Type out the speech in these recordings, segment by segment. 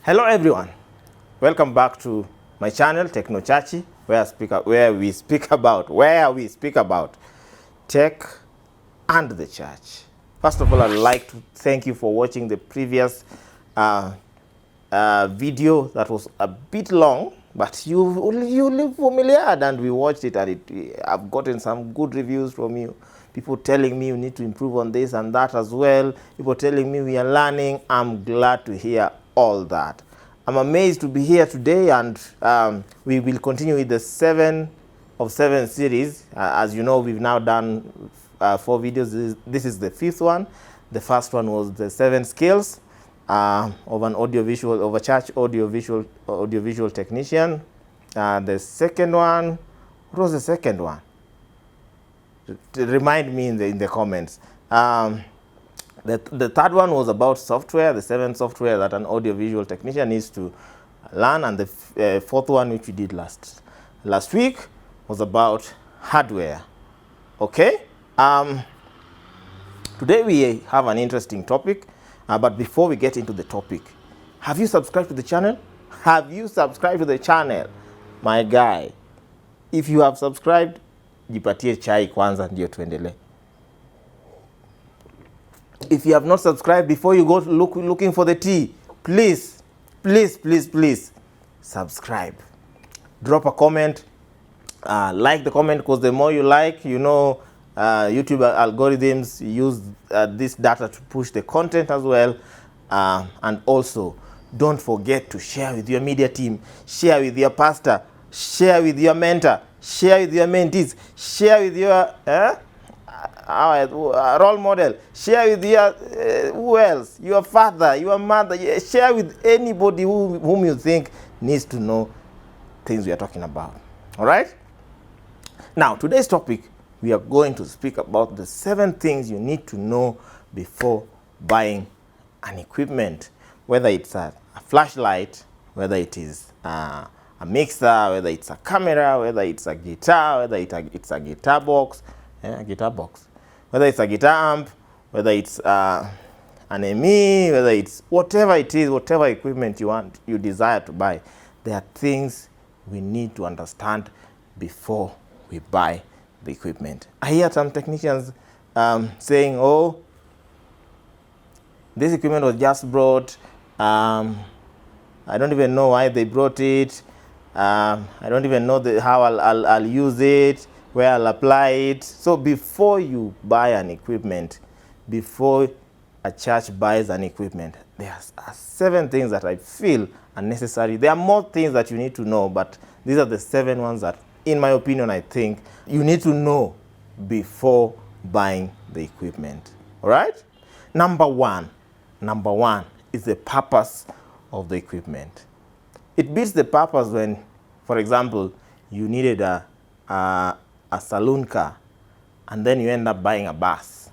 Hello everyone, welcome back to my channel Techno Chachi, where we speak about tech and the church. First of all, I'd like to thank you for watching the previous video that was a bit long, but you live familiar, and we watched it, and I've gotten some good reviews from you. People telling me you need to improve on this and that as well. People telling me we are learning. I'm glad to hear all that. I'm amazed to be here today, and we will continue with the 7 of 7 series. As you know, we've now done 4 videos. This is the 5th one. The first one was the 7 skills of a church audiovisual technician. The second one, what was the second one? Remind me in the comments. The third one was about software, the 7 software that an audiovisual technician needs to learn, and the 4th one, which we did last week, was about hardware. Okay. Today we have an interesting topic, but before we get into the topic, have you subscribed to the channel? Have you subscribed to the channel, my guy? If you have subscribed, jipatie chai kwanza ndio tuendelee. If you have not subscribed, before you go looking for the tea, please subscribe. Drop a comment. Like the comment, because the more you like, YouTube algorithms use this data to push the content as well. And also, don't forget to share with your media team, share with your pastor, share with your mentor, share with your mentees, share with your role model, share with your who else, your father, your mother, share with anybody whom you think needs to know things we are talking about. All right. Now, today's topic, we are going to speak about the 7 things you need to know before buying an equipment, whether it's a flashlight, whether it is a mixer, whether it's a camera, whether it's a guitar, whether it's a guitar box, whether it's a guitar amp, whether it's an ME, whether it's whatever it is, whatever equipment you desire to buy. There are things we need to understand before we buy the equipment. I hear some technicians saying, oh, this equipment was just brought. I don't even know why they brought it. I don't even know how I'll use it, where I'll apply it. So before you buy an equipment, before a church buys an equipment, there are 7 things that I feel are necessary. There are more things that you need to know, but these are the 7 ones that, in my opinion, I think you need to know before buying the equipment. All right? Number one is the purpose of the equipment. It beats the purpose when, for example, you needed a saloon car, and then you end up buying a bus.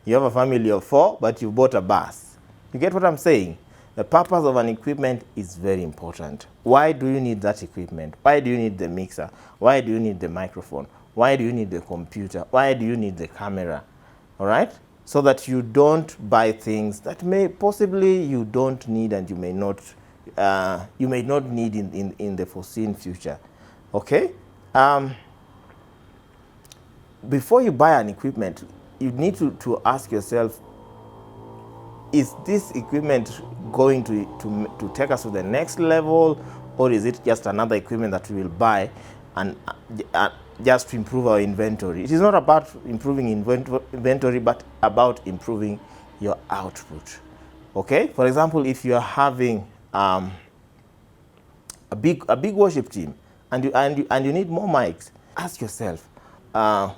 You have a family of 4, but you bought a bus. You get what I'm saying? The purpose of an equipment is very important. Why do you need that equipment? Why do you need the mixer? Why do you need the microphone? Why do you need the computer? Why do you need the camera? All right? So that you don't buy things that may possibly you don't need, and you may not need in the foreseen future. Okay? Before you buy an equipment, you need to ask yourself, is this equipment going to take us to the next level, or is it just another equipment that we will buy and just to improve our inventory? It is not about improving inventory, but about improving your output. Okay? For example, if you are having a big worship team and you need more mics, ask yourself,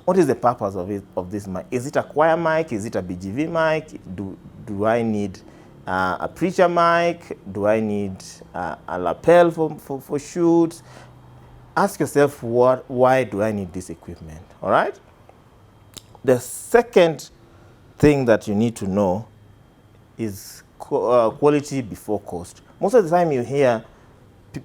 what is the purpose of this mic? Is it a choir mic? Is it a BGV mic? Do I need a preacher mic? Do I need a lapel for shoots? Ask yourself, why do I need this equipment? All right? The second thing that you need to know is quality before cost. Most of the time you hear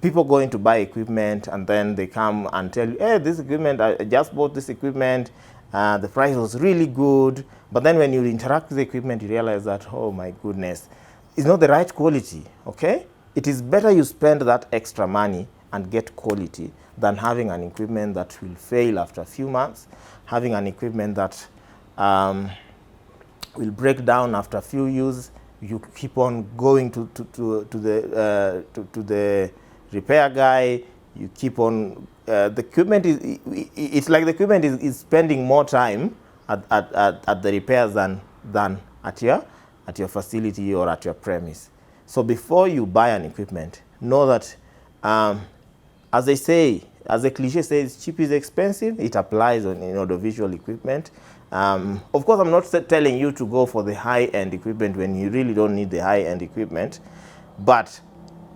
people going to buy equipment, and then they come and tell you, hey, this equipment, I just bought this equipment, the price was really good, but then when you interact with the equipment, you realize that, oh my goodness, it's not the right quality, okay? it is better you spend that extra money and get quality than having an equipment that will fail after a few months, having an equipment that will break down after a few use. You keep on going to the repair guy. You keep on the equipment is, it's like the equipment is spending more time at the repairs than at your facility or at your premise. So before you buy an equipment, know that as they say, as the cliche says, cheap is expensive. It applies on audiovisual equipment. Of course, I'm not telling you to go for the high-end equipment when you really don't need the high-end equipment, but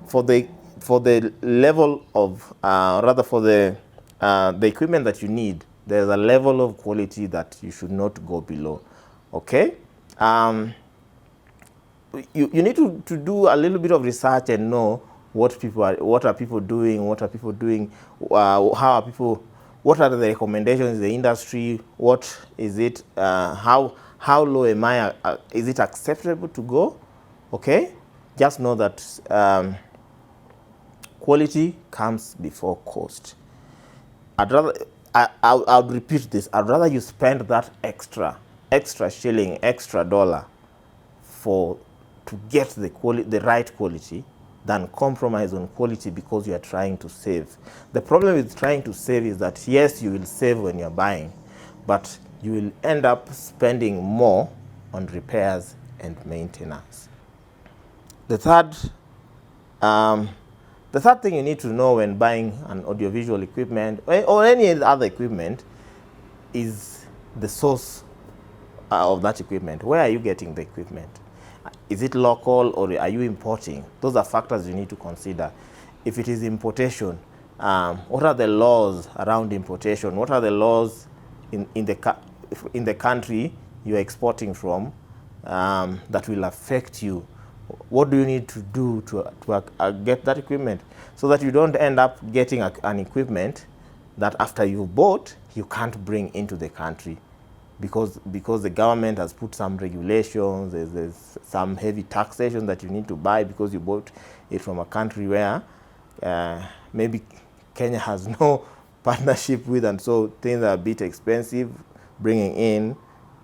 for the level of rather for the equipment that you need, there's a level of quality that you should not go below. Okay. You need to do a little bit of research and know what are people doing, how are people, what are the recommendations in the industry, what is it, how low am I, is it acceptable to go? Okay, just know that quality comes before cost. I'll repeat this, I'd rather you spend that extra shilling, extra dollar to get the right quality than compromise on quality because you are trying to save. The problem with trying to save is that yes, you will save when you're buying, but you will end up spending more on repairs and maintenance. The third thing you need to know when buying an audiovisual equipment or any other equipment is the source of that equipment. Where are you getting the equipment? Is it local or are you importing? Those are factors you need to consider. If it is importation, what are the laws around importation? What are the laws in the country you're exporting from that will affect you? What do you need to do to get that equipment so that you don't end up getting an equipment that after you bought, you can't bring into the country? Because the government has put some regulations, there's some heavy taxation that you need to buy because you bought it from a country where maybe Kenya has no partnership with, and so things are a bit expensive bringing in.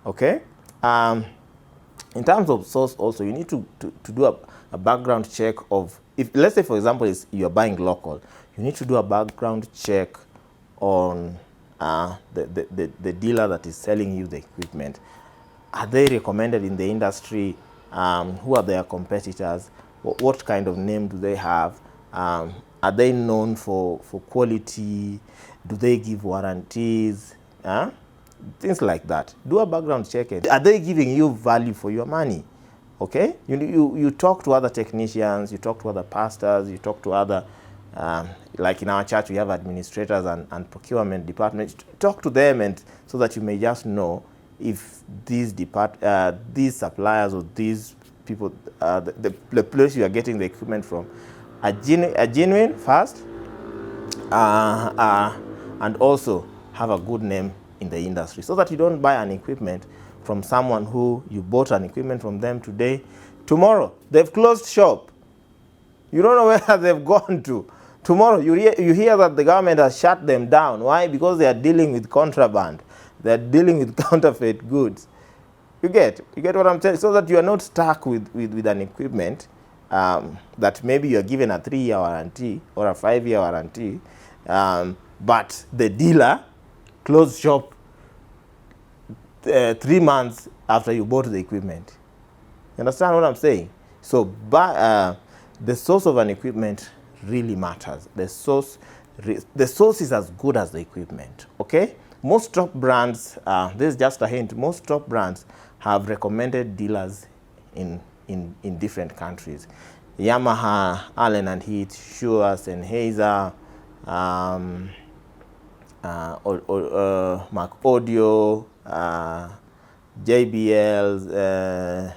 Okay. In terms of source also, you need to do a background check of, if let's say for example you're buying local, you need to do a background check on the dealer that is selling you the equipment. Are they recommended in the industry? Who are their competitors? What kind of name do they have? Are they known for quality? Do they give warranties? Things like that. Do a background check. Are they giving you value for your money? Okay? You talk to other technicians, you talk to other pastors, you talk to other like in our church, we have administrators and procurement departments. Talk to them, and so that you may just know if these suppliers or these people, the place you are getting the equipment from, are genuine first, and also have a good name in the industry, so that you don't buy an equipment from someone who you bought an equipment from them today. Tomorrow, they've closed shop. You don't know where they've gone to. Tomorrow, you hear that the government has shut them down. Why? Because they are dealing with contraband. They are dealing with counterfeit goods. You get what I'm saying? So that you are not stuck with an equipment that maybe you are given a 3-year warranty or a 5-year warranty, but the dealer closed shop 3 months after you bought the equipment. You understand what I'm saying? So, the source of an equipment really matters. The source is as good as the equipment. Okay? Most top brands, this is just a hint, most top brands have recommended dealers in different countries. Yamaha, Allen and Heath, Shure, Sennheiser, Mac Audio, JBL,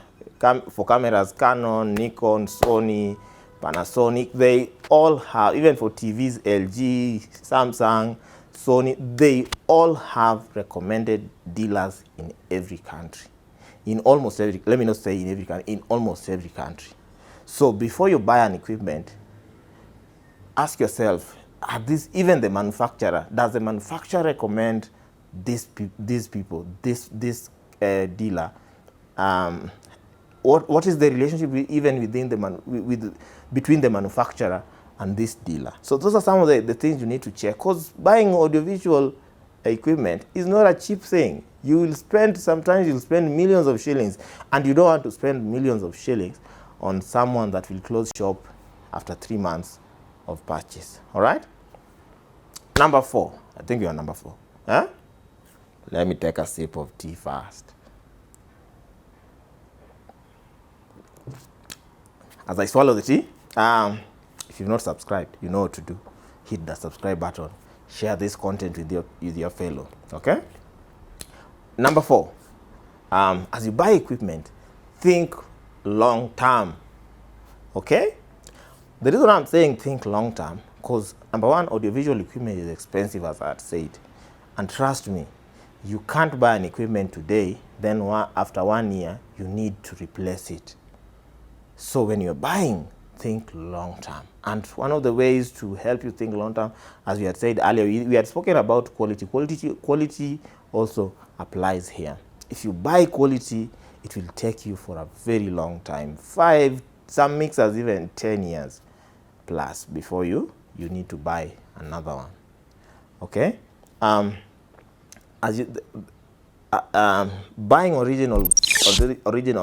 for cameras, Canon, Nikon, Sony, Panasonic. They all have, even for TVs, LG, Samsung, Sony, they all have recommended dealers in every country. In almost every, let me not say in every country, in almost every country. So before you buy an equipment, ask yourself, are these, even the manufacturer, does the manufacturer recommend these people, this dealer? What is the relationship even within the between the manufacturer and this dealer? So those are some of the things you need to check, because buying audiovisual equipment is not a cheap thing. You will spend, sometimes you'll spend millions of shillings, and you don't want to spend millions of shillings on someone that will close shop after 3 months of purchase. All right? Number 4. I think you're number 4. Huh? Let me take a sip of tea first. As I swallow the tea, if you've not subscribed, you know what to do. Hit the subscribe button. Share this content with your fellow. Okay? Number 4. As you buy equipment, think long term. Okay? The reason I'm saying think long term, because number 1, audiovisual equipment is expensive, as I had said. And trust me, you can't buy an equipment today, then after 1 year, you need to replace it. So when you're buying, think long term. And one of the ways to help you think long term, as we had said earlier, we had spoken about quality. Quality also applies here. If you buy quality, it will take you for a very long time, 5, some mixers even 10 years plus before you need to buy another one. Okay? Buying original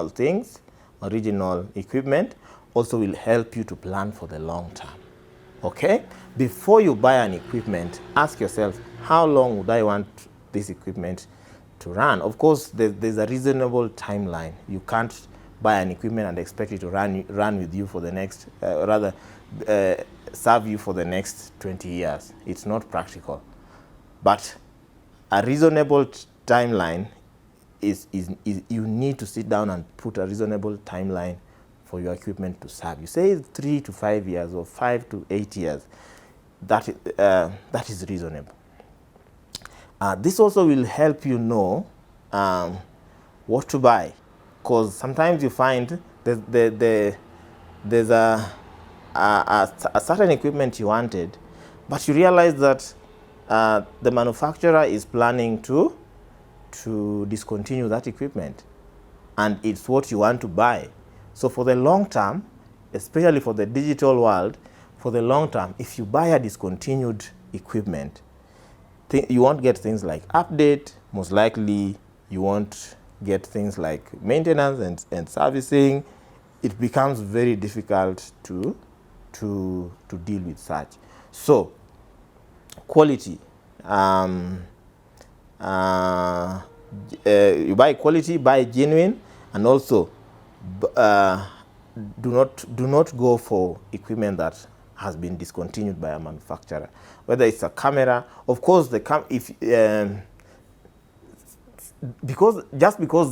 things, original equipment also will help you to plan for the long term. Okay? Before you buy an equipment, ask yourself, how long would I want this equipment to run? Of course, there's a reasonable timeline. You can't buy an equipment and expect it to run with you for the next, serve you for the next 20 years. It's not practical. But a reasonable timeline is you need to sit down and put a reasonable timeline for your equipment to serve. You say 3 to 5 years or 5 to 8 years. That is reasonable. This also will help you know what to buy, because sometimes you find there's a certain equipment you wanted, but you realize that the manufacturer is planning to discontinue that equipment, and it's what you want to buy. So for the long term, especially for the digital world, for the long term, if you buy a discontinued equipment, you won't get things like update. Most likely, you won't get things like maintenance and servicing. It becomes very difficult to deal with such. So quality. You buy quality, buy genuine, and also do not go for equipment that has been discontinued by a manufacturer. Whether it's a camera, of course, because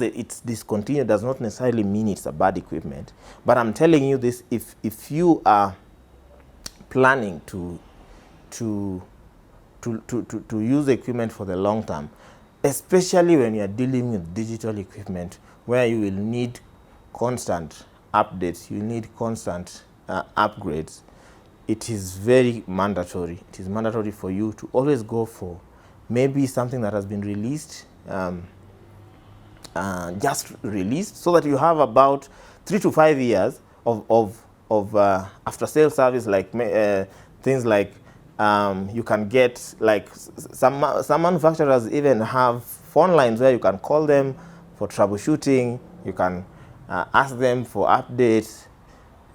it's discontinued does not necessarily mean it's a bad equipment. But I'm telling you this: if you are planning to use equipment for the long term, especially when you are dealing with digital equipment, where you will need constant updates, you need constant upgrades, it is very mandatory. It is mandatory for you to always go for maybe something that has been released, just released, so that you have about 3 to 5 years of after sales service, like things like you can get, like some manufacturers even have phone lines where you can call them for troubleshooting. You can ask them for updates.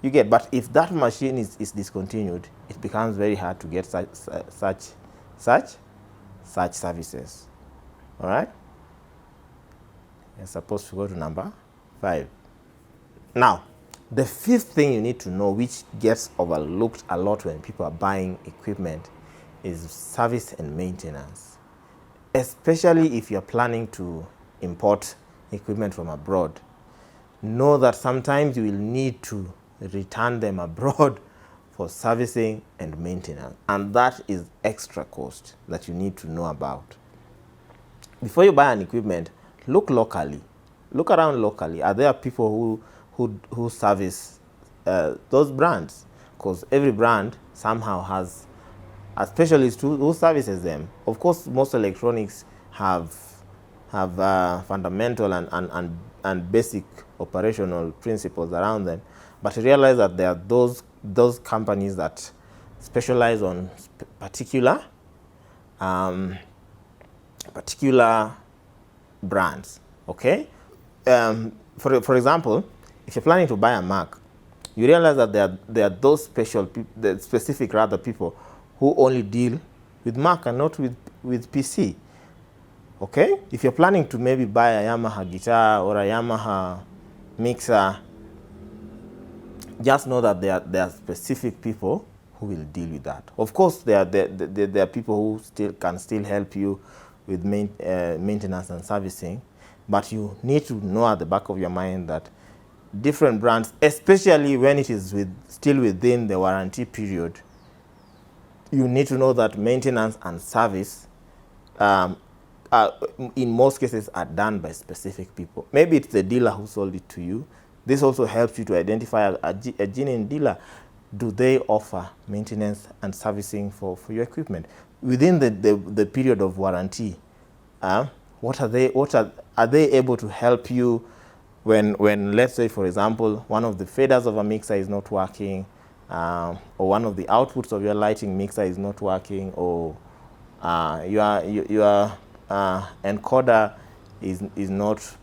You get, but if that machine is discontinued, it becomes very hard to get such services. All right. You're supposed to go to number 5. Now, the 5th thing you need to know, which gets overlooked a lot when people are buying equipment, is service and maintenance. Especially if you're planning to import equipment from abroad. Know that sometimes you will need to return them abroad for servicing and maintenance. And that is extra cost that you need to know about. Before you buy an equipment, look locally. Look around locally. Are there people who service those brands, because every brand somehow has a specialist who services them. Of course, most electronics have fundamental and basic operational principles around them, but realize that there are those companies that specialize on particular brands. Okay, for example, if you're planning to buy a Mac, you realize that there are those specific people who only deal with Mac and not with PC. Okay, if you're planning to maybe buy a Yamaha guitar or a Yamaha mixer, just know that there are specific people who will deal with that. Of course, there are people who can still help you with maintenance and servicing, but you need to know at the back of your mind that different brands, especially when it is still within the warranty period, you need to know that maintenance and service in most cases are done by specific people. Maybe it's the dealer who sold it to you. This also helps you to identify a genuine dealer. Do they offer maintenance and servicing for your equipment within the period of warranty? What are they able to help you when let's say, for example, one of the faders of a mixer is not working, or one of the outputs of your lighting mixer is not working, or your encoder is not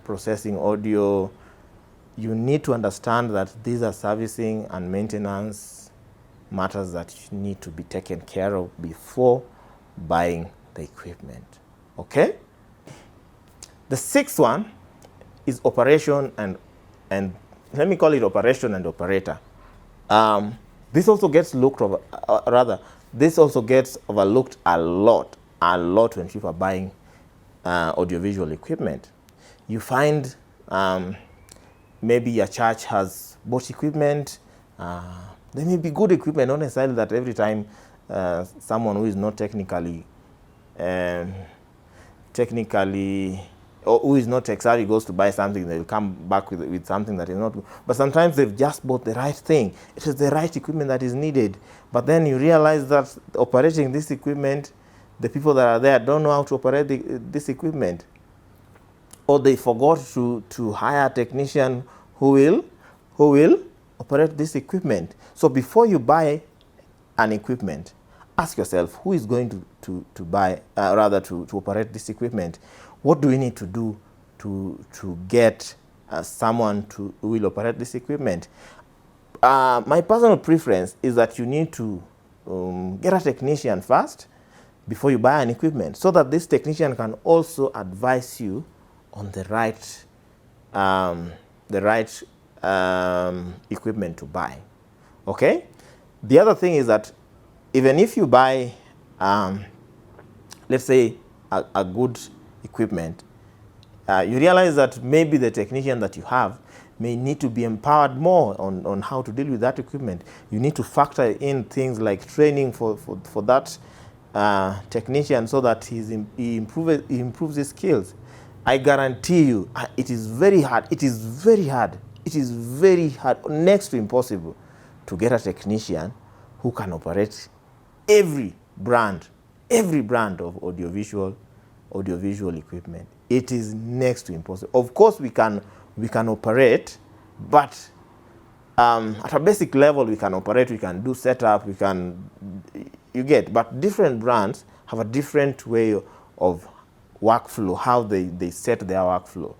processing audio. You need to understand that these are servicing and maintenance matters that need to be taken care of before buying the equipment. Okay? The sixth one is operation and let me call it operation and operator. This also gets overlooked a lot when people are buying audiovisual equipment. You find maybe your church has bought equipment. There may be good equipment, not necessarily that every time someone who is not technically or who is not tech savvy goes to buy something, they will come back with something that is not good. But sometimes they've just bought the right thing. It is the right equipment that is needed. But then you realize that operating this equipment, the people that are there don't know how to operate this equipment. Or they forgot to hire a technician who will operate this equipment. So before you buy an equipment, ask yourself, who is going to operate this equipment? What do we need to do to get someone who will operate this equipment? My personal preference is that you need to get a technician first before you buy an equipment, so that this technician can also advise you on the right equipment to buy. Okay? The other thing is that even if you buy, let's say, a good equipment, you realize that maybe the technician that you have may need to be empowered more on how to deal with that equipment. You need to factor in things like training for that technician, so that he improves his skills. I guarantee you, it is very hard. It is very hard, next to impossible, to get a technician who can operate every brand of audiovisual equipment. It is next to impossible. Of course, we can operate, but at a basic level, we can operate. We can do setup. But different brands have a different way of workflow, how they set their workflow.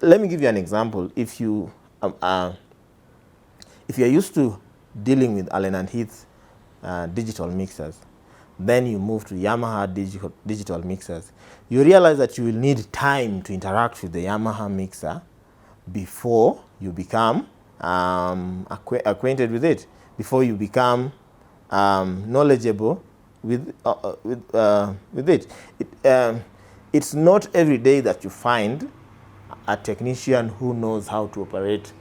Let me give you an example. If you're used to dealing with Allen and Heath digital mixers, then you move to Yamaha digital mixers, you realize that you will need time to interact with the Yamaha mixer before you become acquainted with it, before you become knowledgeable with it. It's not every day that you find a technician who knows how to operate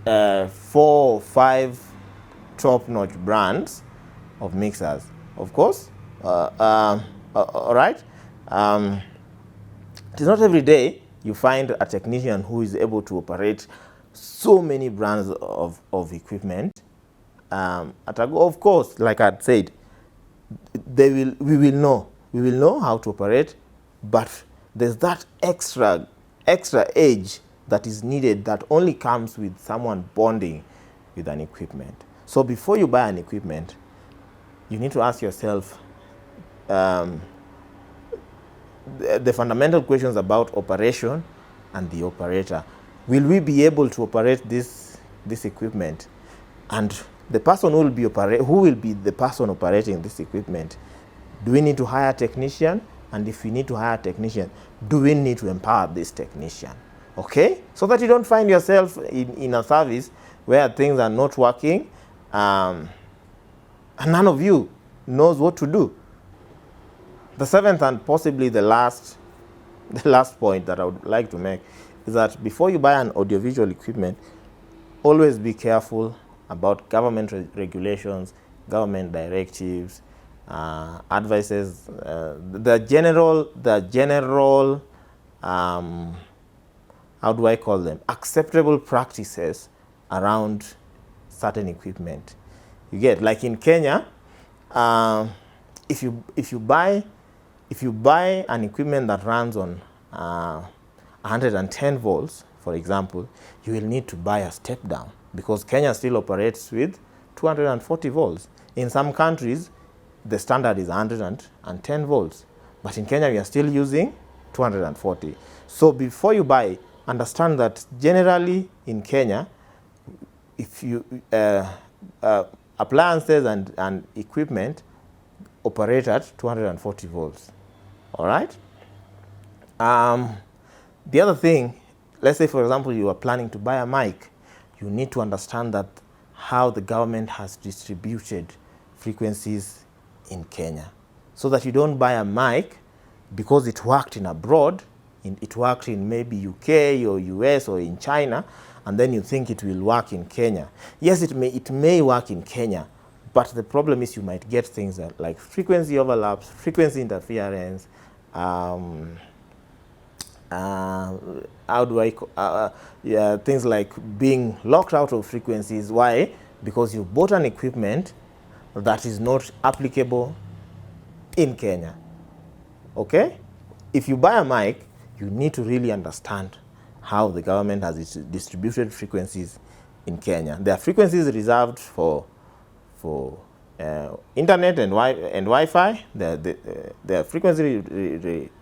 4 or 5 top-notch brands of mixers. Of course, all right. It is not every day you find a technician who is able to operate so many brands of equipment. Of course, like I said, we will know how to operate, but there's that extra edge that is needed that only comes with someone bonding with an equipment. So before you buy an equipment, you need to ask yourself the fundamental questions about operation and the operator. Will we be able to operate this equipment? And the person who will be the person operating this equipment, do we need to hire a technician? And if we need to hire a technician, do we need to empower this technician? Okay? So that you don't find yourself in a service where things are not working, and none of you knows what to do. The seventh and possibly the last point that I would like to make is that before you buy an audiovisual equipment, always be careful about government regulations, government directives, advices, the general how do I call them, acceptable practices around certain equipment. You get, like in Kenya, if you buy an equipment that runs on 110 volts, for example, you will need to buy a step down, because Kenya still operates with 240 volts. In some countries, the standard is 110 volts, but in Kenya we are still using 240. So before you buy, understand that generally in Kenya, if you appliances and equipment operate at 240 volts. All right. The other thing, let's say for example you are planning to buy a mic, you need to understand that how the government has distributed frequencies in Kenya, so that you don't buy a mic because it worked in abroad, it worked in maybe UK or US or in China, and then you think it will work in Kenya. Yes, it may work in Kenya, but the problem is you might get things like frequency overlaps, frequency interference, things like being locked out of frequencies. Why? Because you bought an equipment that is not applicable in Kenya. Okay? If you buy a mic, you need to really understand how the government has distributed frequencies in Kenya. There are frequencies reserved for internet and Wi-Fi. There are frequencies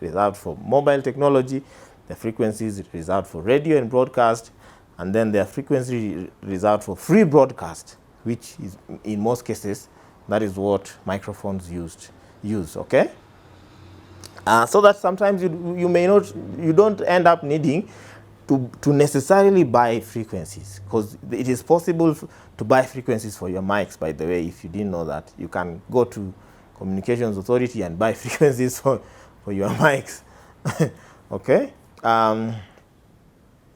reserved for mobile technology. There are frequencies reserved for radio and broadcast. And then there are frequencies reserved for free broadcast, which is, in most cases, that is what microphones use. Okay? So that sometimes you don't end up needing to necessarily buy frequencies, because it is possible to buy frequencies for your mics. By the way, if you didn't know that, you can go to Communications Authority and buy frequencies for your mics. Okay.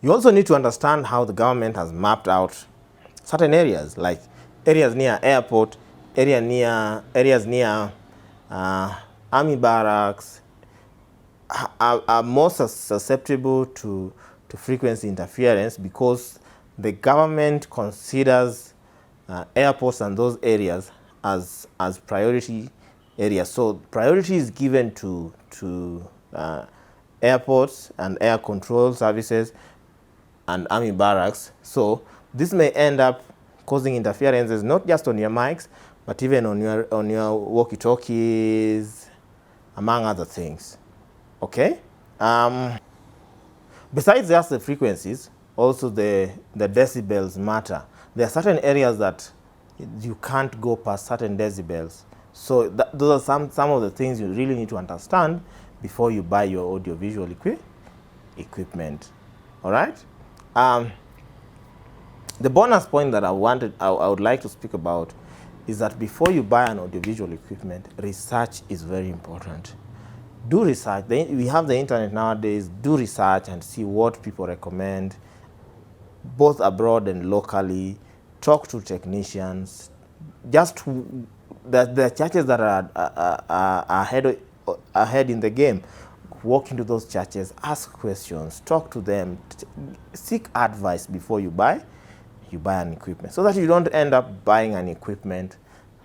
You also need to understand how the government has mapped out certain areas, like areas near airport, areas near army barracks are more susceptible to frequency interference, because the government considers airports and those areas as priority areas. So priority is given to airports and air control services and army barracks. So this may end up causing interferences not just on your mics, but even on your walkie-talkies, among other things. Okay. Besides just the frequencies, also the decibels matter. There are certain areas that you can't go past certain decibels. So those are some of the things you really need to understand before you buy your audiovisual equipment. All right. The bonus point that I would like to speak about is that before you buy an audiovisual equipment, research is very important. Do research. We have the internet nowadays. Do research and see what people recommend, both abroad and locally. Talk to technicians. Just the churches that are ahead in the game, walk into those churches, ask questions, talk to them, seek advice before you buy an equipment, so that you don't end up buying an equipment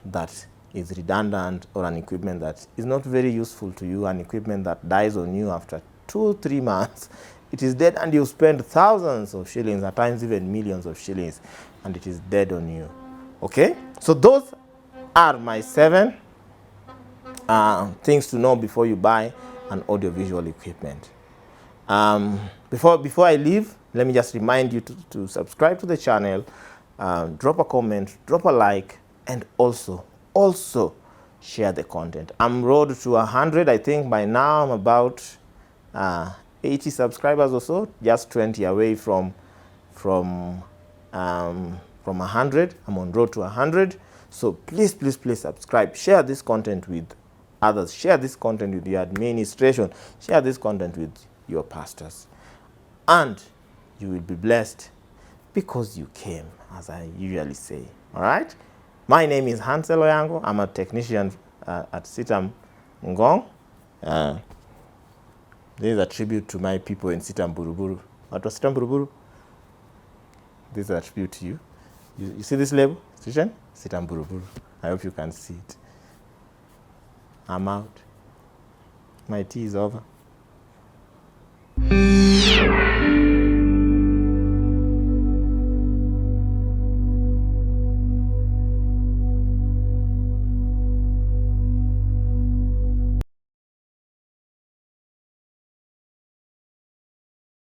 that is redundant, or an equipment that is not very useful to you, an equipment that dies on you after 2-3 months. It is dead, and you spend thousands of shillings, at times even millions of shillings, and it is dead on you. Okay, so those are my 7 things to know before you buy an audiovisual equipment. Before I leave, let me just remind you to subscribe to the channel, drop a comment, drop a like, and also share the content. I'm road to 100. I think by now I'm about 80 subscribers or so, just 20 away from 100. I'm on road to 100. So please subscribe, share this content with others, share this content with your administration, share this content with your pastors, and you will be blessed because you came, as I usually say. All right, my name is Hansel Oyango. I'm a technician at Sitam Ngong. This is a tribute to my people in Sitam Buruburu. What was Sitam Buruburu? This is a tribute to you. You see this label? Station? Sitam Buruburu. I hope you can see it. I'm out. My tea is over.